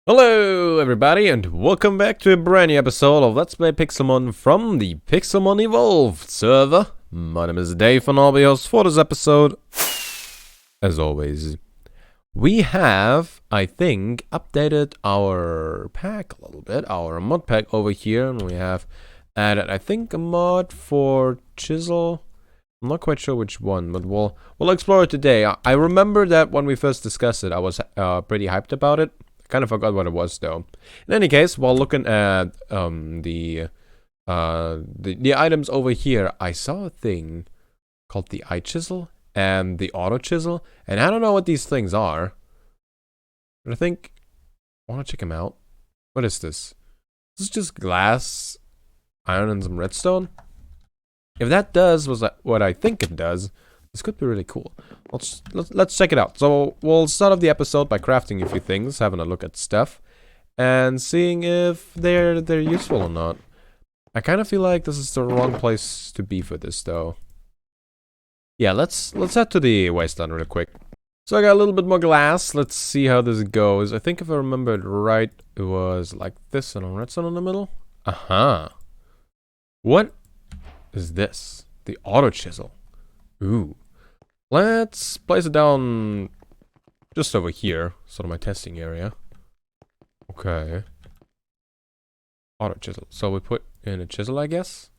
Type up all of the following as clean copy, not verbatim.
Hello everybody and welcome back to a brand new episode of Let's Play Pixelmon from the Pixelmon Evolved server. My name is Dave and I'll be your host for this episode. As always, we have, I think, updated our pack a little bit, our mod pack over here, and we have added, I think, a mod for chisel. I'm not quite sure which one, but we'll explore it today. I remember that when we first discussed it, I was pretty hyped about it. Kind of forgot what it was though. In any case, while looking at the items over here, I saw a thing called the eye chisel and the auto chisel, and I don't know what these things are, but I think I want to check them out. What is this? This is just glass, iron, and some redstone. If that does what I think it does, this could be really cool. Let's check it out. So we'll start off the episode by crafting a few things, having a look at stuff, and seeing if they're useful or not. I kind of feel like this is the wrong place to be for this, though. Yeah, let's head to the wasteland real quick. So I got a little bit more glass. Let's see how this goes. I think if I remembered right, it was like this and a redstone in the middle. What is this? The auto chisel. Ooh. Let's place it down just over here, sort of my testing area. Okay. Auto chisel. So we put in a chisel, I guess.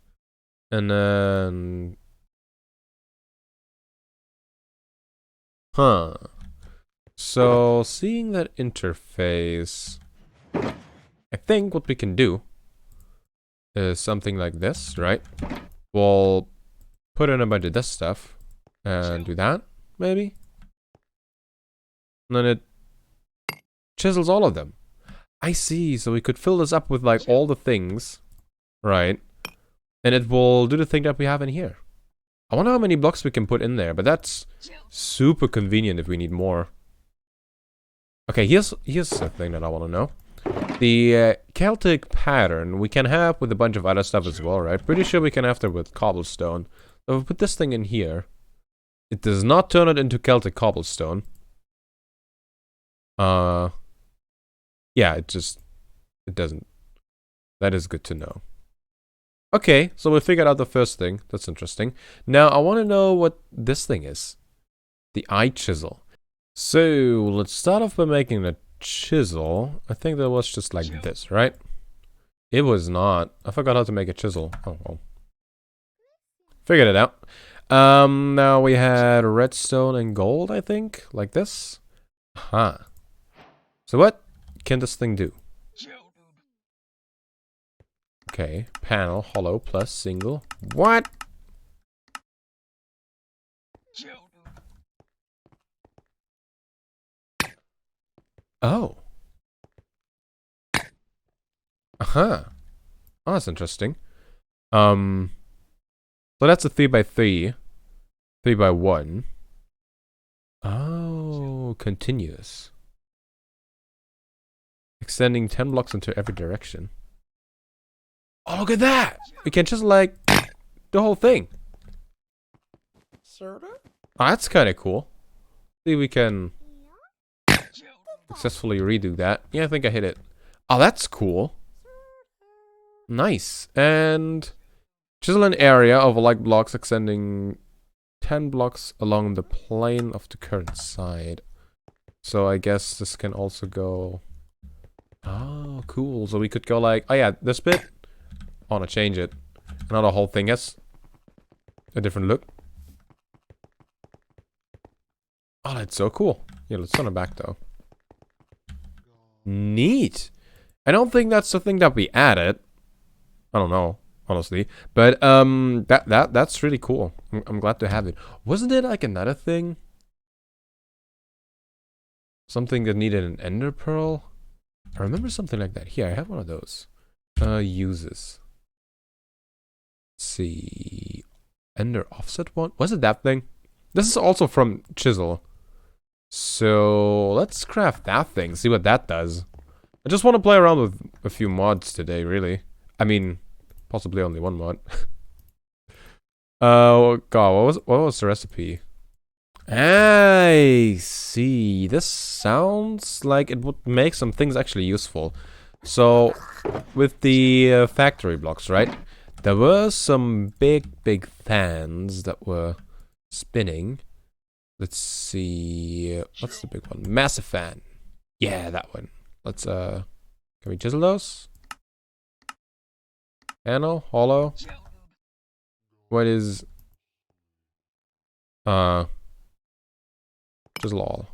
And then... So, seeing that interface, I think what we can do is something like this, right? We'll put in a bunch of this stuff. And do that, maybe? And then it chisels all of them. I see, so we could fill this up with like all the things, right? And it will do the thing that we have in here. I wonder how many blocks we can put in there, but that's super convenient if we need more. Okay, here's the thing that I want to know. The Celtic pattern we can have with a bunch of other stuff as well, right? Pretty sure we can have that with cobblestone. So if we put this thing in here, it does not turn it into Celtic cobblestone. Yeah, it doesn't. That is good to know. Okay, so we figured out the first thing. That's interesting. Now, I want to know what this thing is. The eye chisel. So, let's start off by making a chisel. I think that was just like this, right? It was not. I forgot how to make a chisel. Oh, well. Figured it out. Now we had redstone and gold, I think, like this. So what can this thing do? Okay, panel, hollow, plus, single. What? Oh. Oh, that's interesting. So that's a 3x3. 3x1. Oh, continuous. Extending 10 blocks into every direction. Oh, look at that! We can just like the whole thing. Oh, that's kind of cool. See, we can successfully redo that. Yeah, I think I hit it. Oh, that's cool. Nice. And chisel an area of like blocks extending 10 blocks along the plane of the current side. So I guess this can also go... Oh, cool. So we could go like... Oh yeah, this bit. I want to change it. Now the whole thing has a different look. Oh, that's so cool. Yeah, let's turn it back though. Neat. I don't think that's the thing that we added. I don't know, honestly. But that's really cool. I'm glad to have it. Wasn't it like another thing? Something that needed an ender pearl? I remember something like that. Here, I have one of those. Uses. Let's see. Ender offset one? Was it that thing? This is also from Chisel. So let's craft that thing, see what that does. I just want to play around with a few mods today, really. I mean, possibly only one mod. Oh god, what was the recipe? I see. This sounds like it would make some things actually useful. So, with the factory blocks, right? There were some big fans that were spinning. Let's see. What's the big one? Massive fan. Yeah, that one. Let's, can we chisel those? Panel? Hollow? What is, chisel all.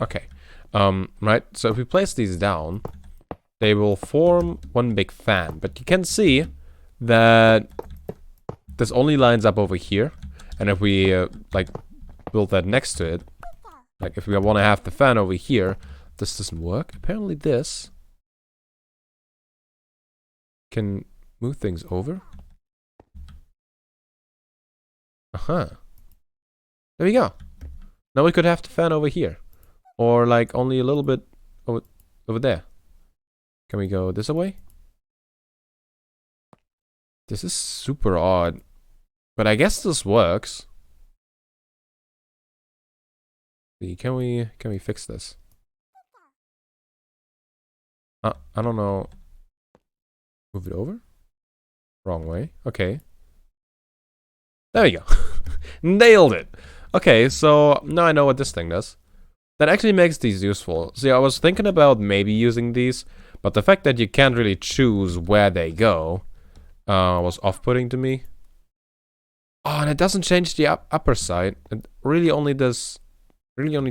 Okay. Right. So if we place these down, they will form one big fan. But you can see that this only lines up over here. And if we, like, build that next to it, like if we want to have the fan over here, this doesn't work. Apparently this can move things over. Uh-huh. There we go. Now we could have the fan over here. Or like only a little bit over there. Can we go this way? This is super odd. But I guess this works. See, can we fix this? I don't know. Move it over? Wrong way. Okay. There we go. Nailed it. Okay, so now I know what this thing does. That actually makes these useful. See, I was thinking about maybe using these, but the fact that you can't really choose where they go was off-putting to me. Oh, and it doesn't change the upper side. It really only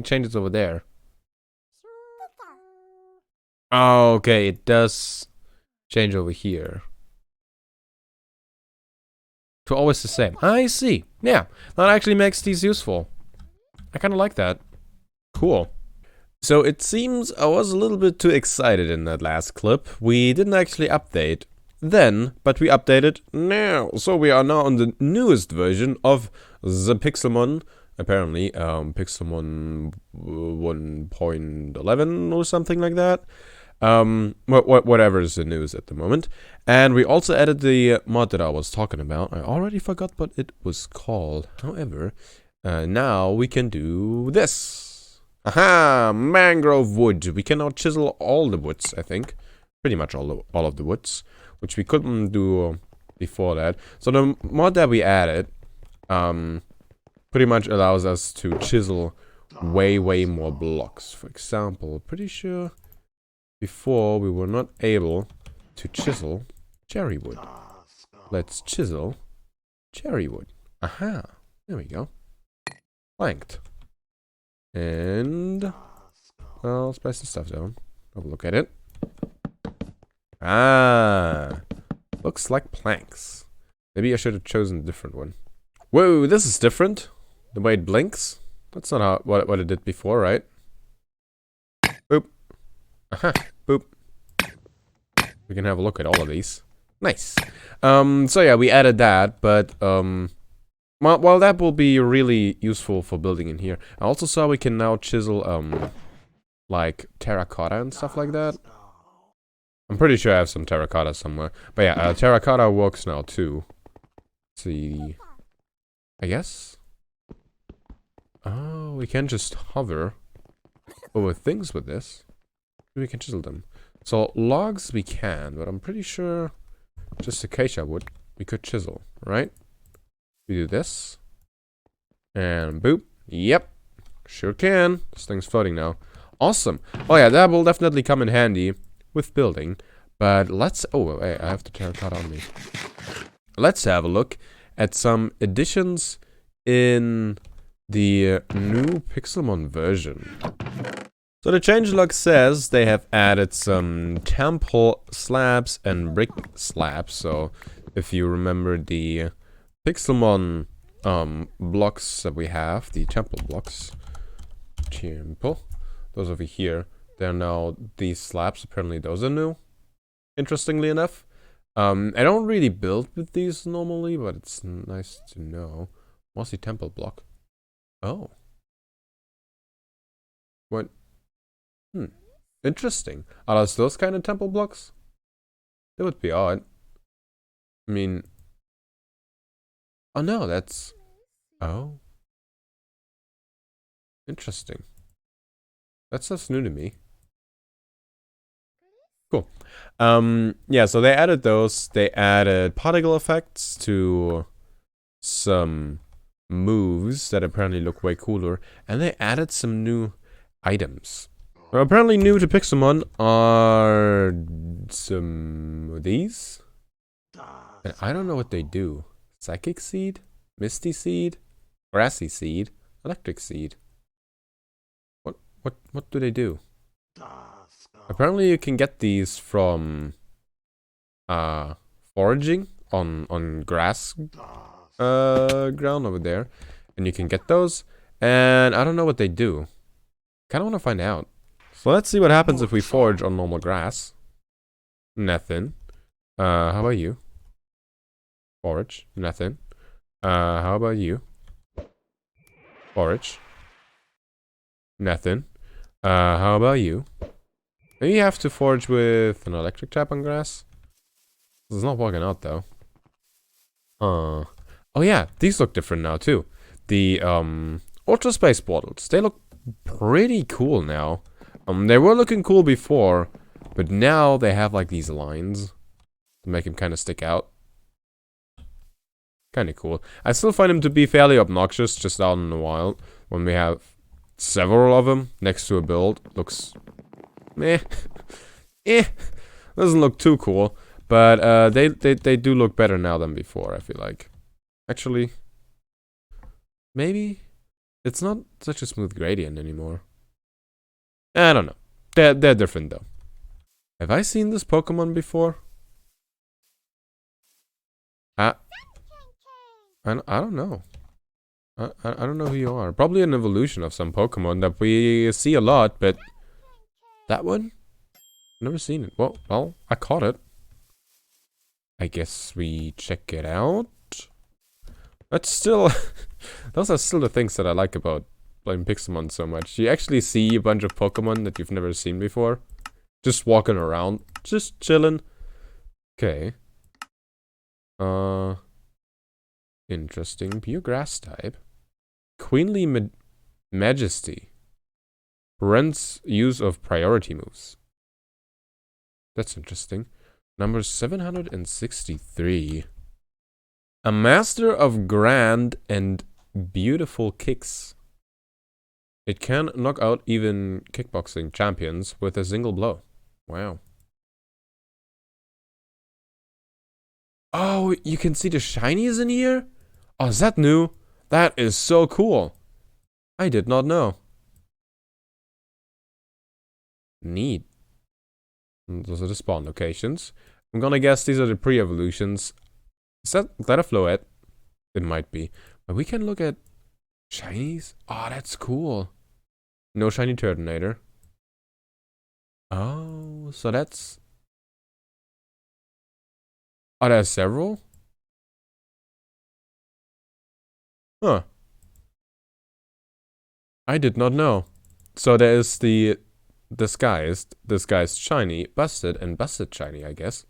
changes over there. Oh, okay, it does change over here. To always the same. I see. Yeah, that actually makes these useful. I kind of like that. Cool. So it seems I was a little bit too excited in that last clip. We didn't actually update then, but we updated now. So we are now on the newest version of the Pixelmon. Apparently, Pixelmon 1.11 or something like that. Whatever is the news at the moment. And we also added the mod that I was talking about. I already forgot what it was called. However, now we can do this. Aha! Mangrove wood. We can now chisel all the woods, I think. Pretty much all of the woods. Which we couldn't do before that. So the mod that we added pretty much allows us to chisel way more blocks. For example, pretty sure before we were not able to chisel cherry wood. Let's chisel cherry wood. Aha! There we go. Planked. And well, let's place the stuff down. Have a look at it. Ah, looks like planks. Maybe I should have chosen a different one. Whoa, this is different. The way it blinks. That's not what it did before, right? Boop. Aha. Boop. We can have a look at all of these. Nice. So yeah, we added that, but well, that will be really useful for building in here. I also saw we can now chisel like terracotta and stuff like that. I'm pretty sure I have some terracotta somewhere. But yeah, terracotta works now too. Let's see. I guess. Oh, we can just hover over things with this. We can chisel them. So logs we can, but I'm pretty sure just acacia wood we could chisel, right? We do this. And boop. Yep. Sure can. This thing's floating now. Awesome. Oh yeah, that will definitely come in handy with building. But let's... Oh, wait, I have the terracotta on me. Let's have a look at some additions in the new Pixelmon version. So the changelog says they have added some temple slabs and brick slabs. So if you remember the Pixelmon blocks that we have, the temple blocks, those over here, they're now these slabs. Apparently those are new, interestingly enough. I don't really build with these normally, but it's nice to know. Mossy temple block. Oh. What? Interesting. Are those kind of temple blocks? That would be odd. I mean... Oh no, that's... Oh. Interesting. That's new to me. Cool. Yeah, so they added those. They added particle effects to some moves that apparently look way cooler. And they added some new items. Well, apparently new to Pixelmon are some of these. And I don't know what they do. Psychic Seed? Misty Seed? Grassy Seed? Electric Seed? What do they do? Apparently you can get these from foraging on grass ground over there. And you can get those. And I don't know what they do. Kinda wanna find out. So let's see what happens if we forage on normal grass. Nothing. How about you? Forage. Nothing. How about you? Forage. Nothing. How about you? Maybe you have to forage with an electric tap on grass. It's not working out though. Oh yeah, these look different now too. The Ultra Space Bottles. They look pretty cool now. They were looking cool before, but now they have like these lines to make them kind of stick out. Kind of cool. I still find them to be fairly obnoxious just out in the wild. When we have several of them next to a build, looks meh. Doesn't look too cool, but they do look better now than before. I feel like. Actually, maybe it's not such a smooth gradient anymore. I don't know. They're different though. Have I seen this Pokemon before? I don't know. I don't know who you are. Probably an evolution of some Pokemon that we see a lot, but that one? Never seen it. Well, I caught it. I guess we check it out. That's still those are still the things that I like about playing Pixelmon so much. You actually see a bunch of Pokemon that you've never seen before. Just walking around. Just chilling. Okay. Interesting. Pure grass type. Queenly Majesty. Prevents use of priority moves. That's interesting. Number 763. A master of grand and beautiful kicks. It can knock out even kickboxing champions with a single blow. Wow. Oh, you can see the shinies in here? Oh, is that new? That is so cool. I did not know. Neat. Those are the spawn locations. I'm gonna guess these are the pre-evolutions. Is that a Floette? It might be. But we can look at shinies. Oh, that's cool. No shiny Turtonator. Oh, so that's... Oh, there's several? Huh. I did not know. So there is the disguised shiny, busted, and busted shiny, I guess.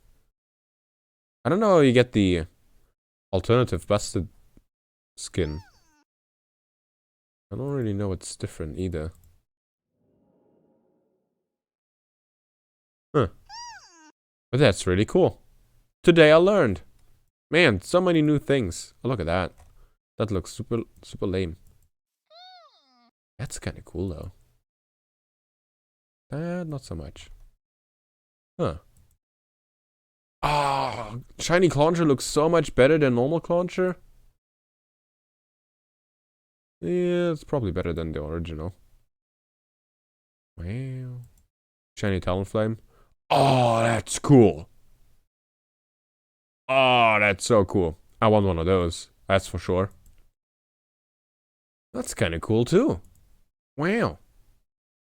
I don't know how you get the alternative busted skin. I don't really know what's different either. Huh. But that's really cool. Today I learned. Man, so many new things. Oh, look at that. That looks super lame. That's kind of cool though. Not so much. Huh. Ah, shiny Clauncher looks so much better than normal Clauncher. Yeah, it's probably better than the original. Wow. Shiny Talonflame. Oh, that's cool. Oh, that's so cool. I want one of those. That's for sure. That's kind of cool too. Wow.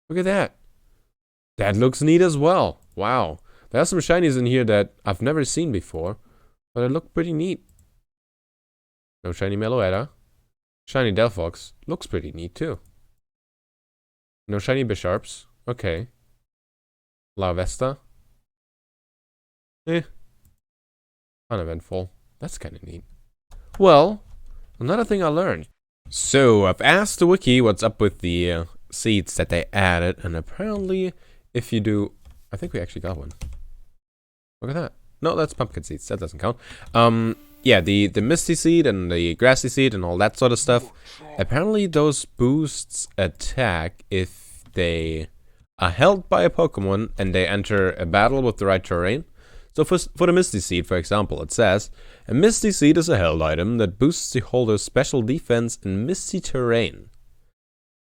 Look at that. That looks neat as well. Wow. There's some shinies in here that I've never seen before, but they look pretty neat. No shiny Meloetta. Shiny Delphox. Looks pretty neat too. No shiny Bisharps. Okay. La Vesta. Uneventful. That's kind of neat. Well, another thing I learned. So, I've asked the wiki what's up with the seeds that they added, and apparently, if you do... I think we actually got one. Look at that. No, that's pumpkin seeds. That doesn't count. Yeah, the misty seed and the grassy seed and all that sort of stuff. Apparently, those boosts attack if they are held by a Pokemon and they enter a battle with the right terrain. So for the Misty Seed, for example, it says, a Misty Seed is a held item that boosts the holder's special defense in misty terrain.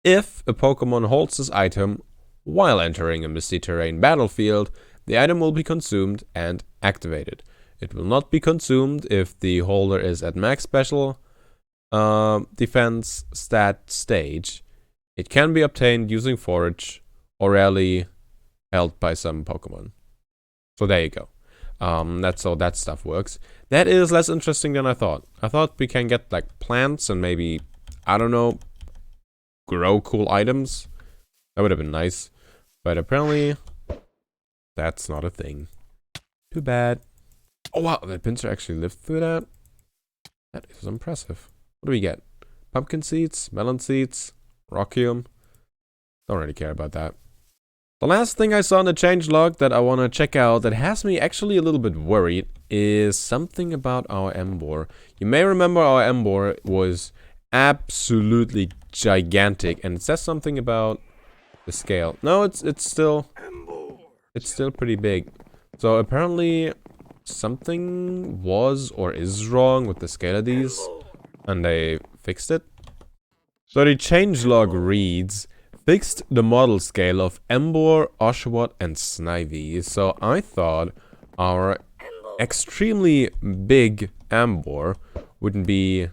If a Pokemon holds this item while entering a misty terrain battlefield, the item will be consumed and activated. It will not be consumed if the holder is at max special defense stat stage. It can be obtained using forage or rarely held by some Pokemon. So there you go. That's how that stuff works. That is less interesting than I thought. I thought we can get like plants and maybe, I don't know, grow cool items. That would have been nice. But apparently, that's not a thing. Too bad. Oh wow, the pincer actually lived through that? That is impressive. What do we get? Pumpkin seeds, melon seeds, rockium. Don't really care about that. The last thing I saw in the changelog that I want to check out that has me actually a little bit worried is something about our Emboar. You may remember our Emboar was absolutely gigantic, and it says something about the scale. No, it's still pretty big. So apparently something was or is wrong with the scale of these, and they fixed it. So the changelog reads, fixed the model scale of Emboar, Oshawott, and Snivy. So I thought our extremely big Emboar wouldn't be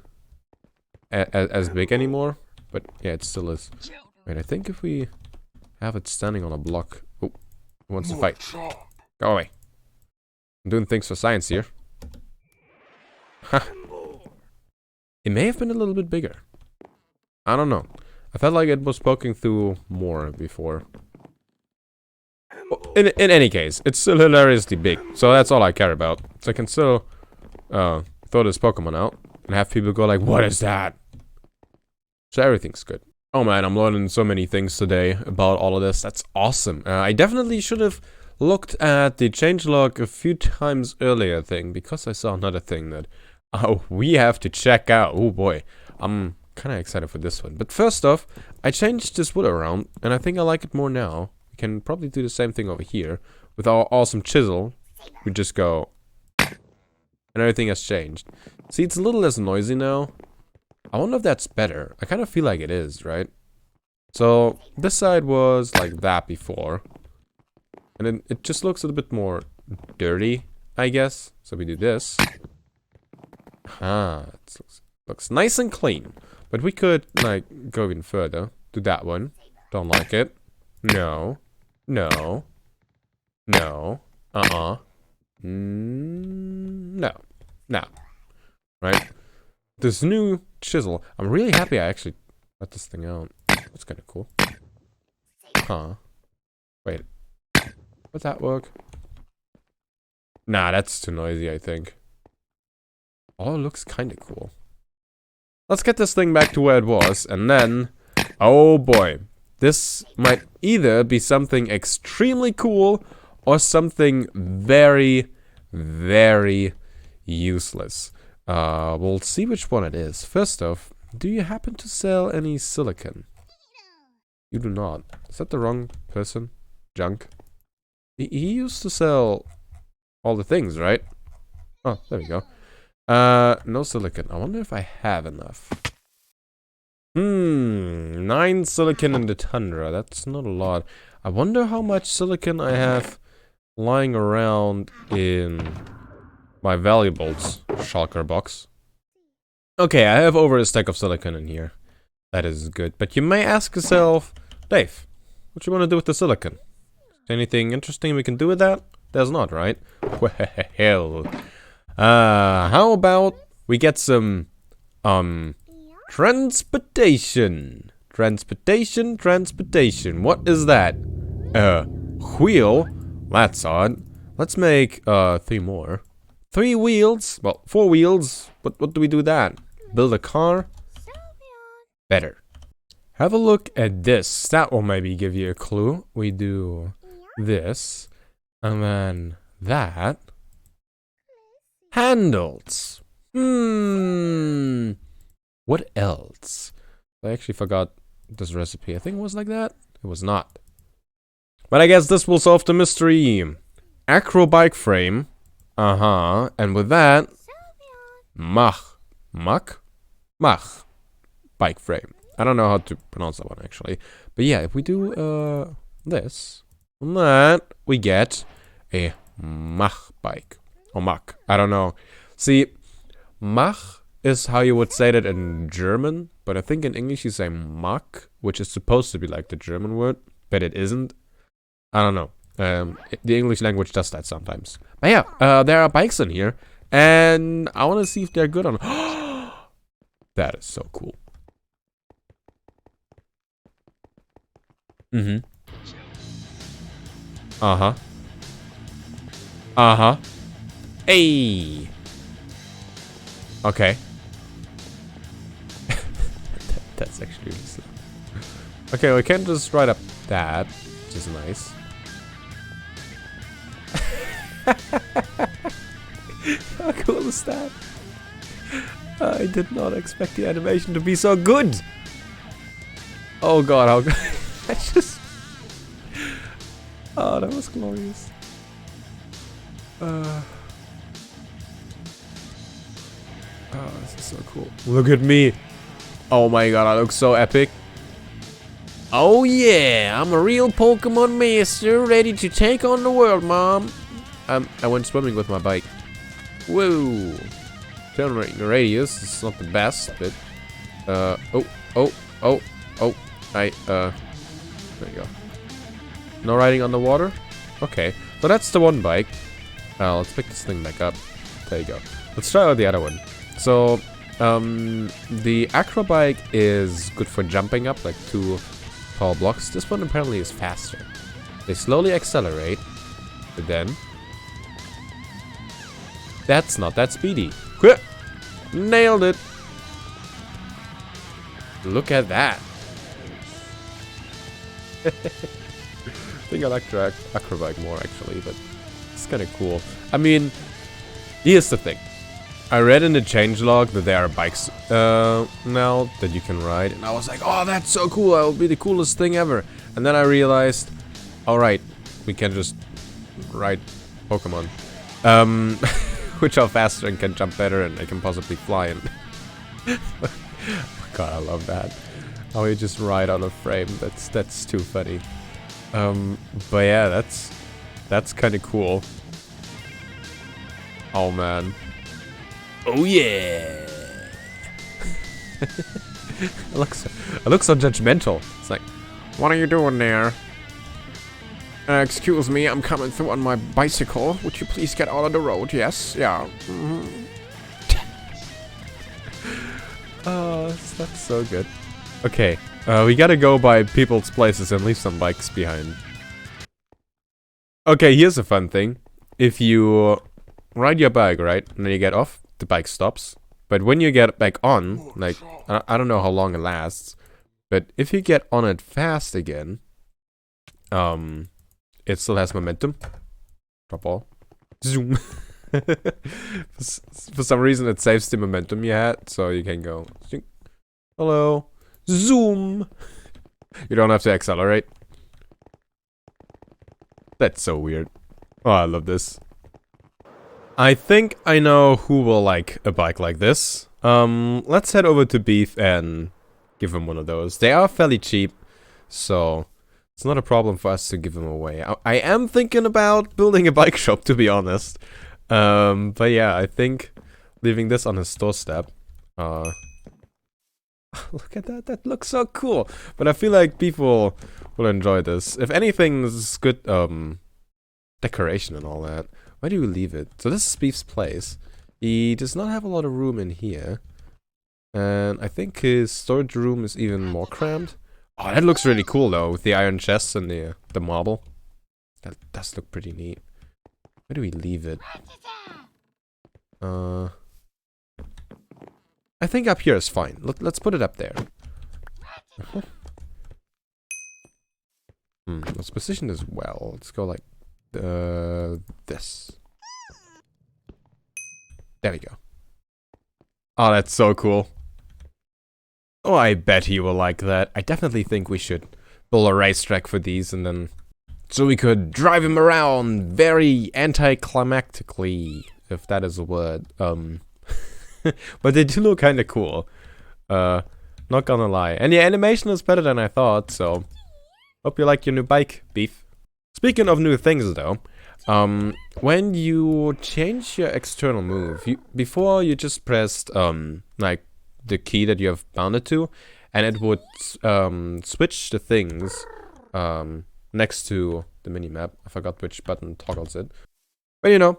as big anymore. But yeah, it still is. Wait, I think if we have it standing on a block... Oh, it wants to fight. Go away. I'm doing things for science here. Ha. It may have been a little bit bigger. I don't know. I felt like it was poking through more before. In any case, it's still hilariously big. So that's all I care about. So I can still throw this Pokemon out and have people go like, what is that? So everything's good. Oh man, I'm learning so many things today about all of this. That's awesome. I definitely should have looked at the changelog a few times earlier thing, because I saw another thing that we have to check out. Oh boy, I'm kind of excited for this one. But first off, I changed this wood around, and I think I like it more now. We can probably do the same thing over here with our awesome chisel. We just go, and everything has changed. See, it's a little less noisy now. I wonder if that's better. I kind of feel like it is, right? So this side was like that before, and then it just looks a little bit more dirty, I guess. So we do this. Ah, it looks nice and clean. But we could, like, go even further. Do that one. Don't like it. No. No. No. No. No. Right? This new chisel. I'm really happy I actually got this thing out. That's kind of cool. Huh. Wait. Would that work? Nah, that's too noisy, I think. Oh, it looks kind of cool. Let's get this thing back to where it was, and then... Oh boy. This might either be something extremely cool, or something very, very useless. We'll see which one it is. First off, do you happen to sell any silicon? You do not. Is that the wrong person? Junk? He used to sell all the things, right? Oh, there we go. No silicon. I wonder if I have enough. 9 silicon in the tundra. That's not a lot. I wonder how much silicon I have lying around in my valuables shulker box. Okay, I have over a stack of silicon in here. That is good. But you may ask yourself, Dave, what you want to do with the silicon? Anything interesting we can do with that? There's not, right? Well, how about we get some, transportation. Transportation. What is that? Wheel? That's odd. Let's make, 3 more. 3 wheels? Well, 4 wheels. What do we do with that? Build a car? better. Have a look at this. That will maybe give you a clue. We do this, and then that. Handles. What else? I actually forgot this recipe. I think it was like that. It was not. But I guess this will solve the mystery. Acro bike frame. And with that, Mach bike frame. I don't know how to pronounce that one actually. But yeah, if we do this, and that, we get a Mach bike. Or Mach. I don't know. See, Mach is how you would say that in German, but I think in English you say Mach, which is supposed to be like the German word, but it isn't. I don't know. The English language does that sometimes. But yeah, there are bikes in here, and I want to see if they're good on. That is so cool. Hey. Okay. That's actually really slow. Okay, we can just ride up that, which is nice. How cool is that? I did not expect the animation to be so good. Oh god, how good. I just... Oh, that was glorious. Oh, this is so cool. Look at me. Oh my god, I look so epic. Oh yeah, I'm a real Pokemon master, ready to take on the world, Mom. I went swimming with my bike. Whoa. Turn radius is not the best, but there you go. No riding on the water? Okay, so that's the one bike. Let's pick this thing back up. There you go. Let's try out the other one. So, the acro bike is good for jumping up, like 2 tall blocks. This one apparently is faster. They slowly accelerate, but then... That's not that speedy. Nailed it! Look at that! I think I like the acro bike more actually, but it's kind of cool. I mean, here's the thing. I read in the changelog that there are bikes now that you can ride, and I was like, oh, that's so cool, that will be the coolest thing ever. And then I realized, alright, we can just ride Pokemon. Which are faster and can jump better, and they can possibly fly. And God, I love that. How you just ride on a frame. That's too funny. But yeah, that's kind of cool. Oh man. Oh yeah. I look so judgmental. It's like, what are you doing there? Excuse me, I'm coming through on my bicycle. Would you please get out of the road? Yes, yeah. Oh, that's so good. Okay, we gotta go by people's places and leave some bikes behind. Okay, here's a fun thing. If you ride your bike, right, and then you get off, the bike stops. But when you get back on, like, I don't know how long it lasts, but if you get on it fast again, it still has momentum. Drop ball. Zoom. For some reason, it saves the momentum you had, so you can go. Hello. Zoom. You don't have to accelerate. That's so weird. Oh, I love this. I think I know who will like a bike like this. Let's head over to Beef and give him one of those. They are fairly cheap, so... It's not a problem for us to give them away. I am thinking about building a bike shop, to be honest. But yeah, I think leaving this on his doorstep. Look at that. That looks so cool. But I feel like people will enjoy this. If anything, this is good decoration and all that. Why do we leave it? So this is Beef's place. He does not have a lot of room in here. And I think his storage room is even more cramped. Oh, that looks really cool though, with the iron chests and the marble. That does look pretty neat. Where do we leave it? I think up here is fine. Let's put it up there. Let's position this well. Let's go like this. There we go. Oh, that's so cool. Oh, I bet he will like that. I definitely think we should build a racetrack for these and then... So we could drive him around very anticlimactically, if that is a word. But they do look kind of cool. Not gonna lie. And the animation is better than I thought, so... Hope you like your new bike, Beef. Speaking of new things, though, when you change your external move, before you just pressed, like, the key that you have bound it to, and it would, switch the things, next to the minimap. I forgot which button toggles it. But you know,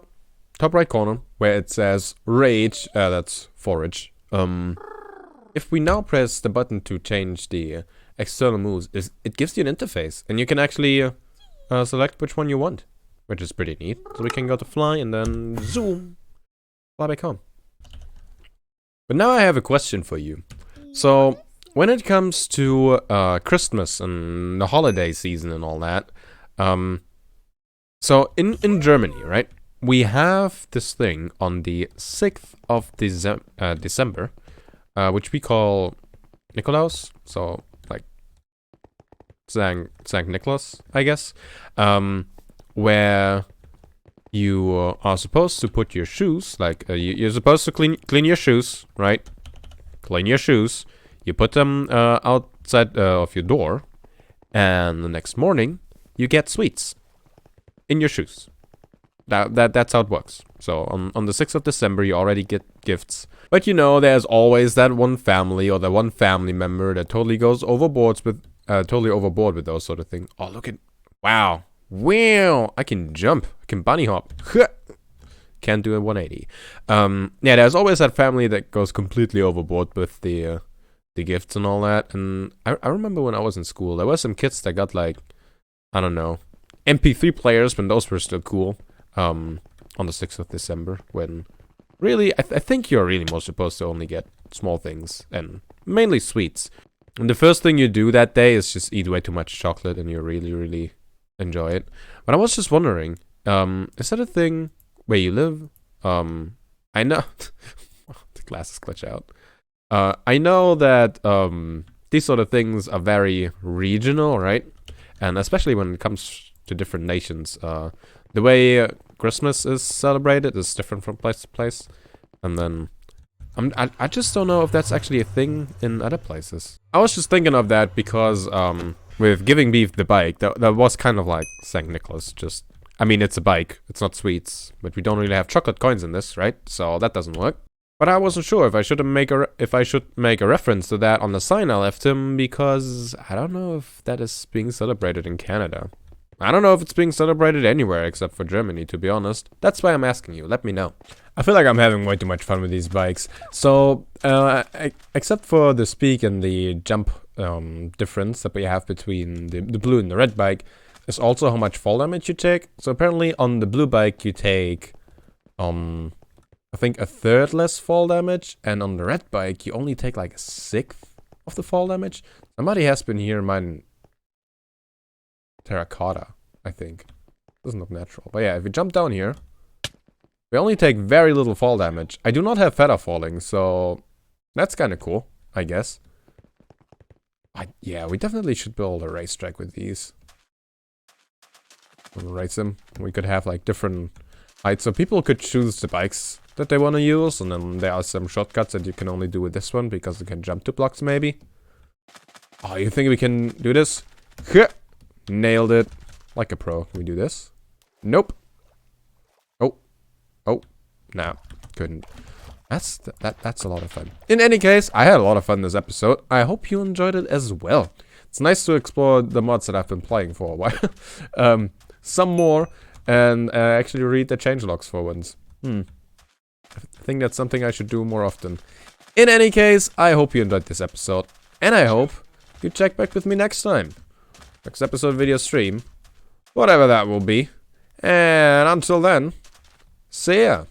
top right corner, where it says rage, that's forage. If we now press the button to change the external moves, it gives you an interface, and you can actually select which one you want, which is pretty neat. So we can go to fly and then zoom, fly back home. But now I have a question for you. So when it comes to Christmas and the holiday season and all that, so in Germany, right, we have this thing on the 6th of December, which we call Nikolaus, so like Saint Nicholas, I guess, where you are supposed to put your shoes, like you're supposed to clean your shoes, right? Clean your shoes. You put them outside of your door, and the next morning you get sweets in your shoes. That's how it works. So on the 6th of December you already get gifts. But you know, there's always that one family or the one family member that totally goes overboard with those sort of things. Oh, look at, wow, I can jump, I can bunny hop. Can't do a 180. Yeah, there's always that family that goes completely overboard with the gifts and all that. And I remember when I was in school, there were some kids that got like, I don't know, MP3 players when those were still cool. On the 6th of December, when really, I think you're really more supposed to only get small things and mainly sweets. And the first thing you do that day is just eat way too much chocolate and you really, really enjoy it. But I was just wondering, is that a thing where you live? I know the glasses glitch out. I know that these sort of things are very regional, right? And especially when it comes to different nations, the way Christmas is celebrated is different from place to place. And then I just don't know if that's actually a thing in other places. I was just thinking of that because with giving Beef the bike, that was kind of like St. Nicholas. Just, I mean, it's a bike, it's not sweets, but we don't really have chocolate coins in this, right? So that doesn't work. But I wasn't sure if I should make a reference to that on the sign I left him, because I don't know if that is being celebrated in Canada. I don't know if it's being celebrated anywhere except for Germany, to be honest. That's why I'm asking you. Let me know. I feel like I'm having way too much fun with these bikes. So, except for the speed and the jump difference that we have between the blue and the red bike, is also how much fall damage you take. So apparently on the blue bike you take, I think a third less fall damage, and on the red bike you only take like a sixth of the fall damage. Somebody has been here mine terracotta, I think. Doesn't look natural. But yeah, if we jump down here, we only take very little fall damage. I do not have feather falling, so that's kind of cool, I guess. Yeah, we definitely should build a racetrack with these. We'll race them. We could have like different heights, so people could choose the bikes that they want to use, and then there are some shortcuts that you can only do with this one because you can jump 2 blocks maybe. Oh, you think we can do this? Nailed it. Like a pro. Can we do this? Nope. Oh. No. Couldn't. That's a lot of fun. In any case, I had a lot of fun this episode. I hope you enjoyed it as well. It's nice to explore the mods that I've been playing for a while. Some more. And actually read the changelogs for once. I think that's something I should do more often. In any case, I hope you enjoyed this episode. And I hope you check back with me next time. Next episode video stream. Whatever that will be. And until then, see ya.